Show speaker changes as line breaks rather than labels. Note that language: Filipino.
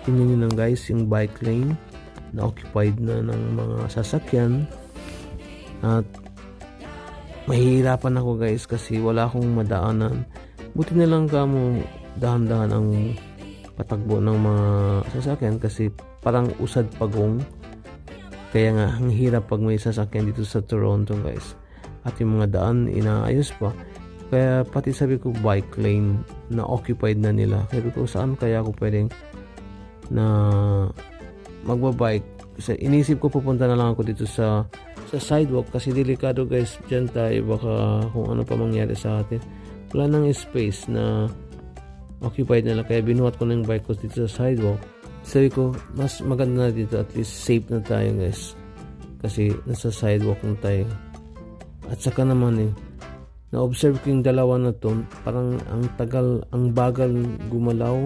tingnan nyo lang guys yung bike lane na occupied na ng mga sasakyan. At mahihirapan ako guys kasi wala akong madaanan. Buti na lang kamo dahan-dahan ang patakbo ng mga sasakyan kasi parang usad pagong. Kaya nga ang hirap pag may sasakyan dito sa Toronto guys. At yung mga daan inaayos pa. Kaya pati sabi ko bike lane na occupied na nila. Sabi ko saan kaya ako pwedeng na magbabike. Kasi inisip ko pupunta na lang ako dito sa sidewalk kasi delikado guys. Diyan tayo baka kung ano pa mangyari sa atin. Wala nang space na occupied nila. Kaya binuhat ko na yung bike ko dito sa sidewalk. Sabi ko mas maganda na dito, at least safe na tayo guys. Kasi nasa sidewalk na tayo. At saka naman na-observe ko yung dalawa na to, parang ang bagal gumalaw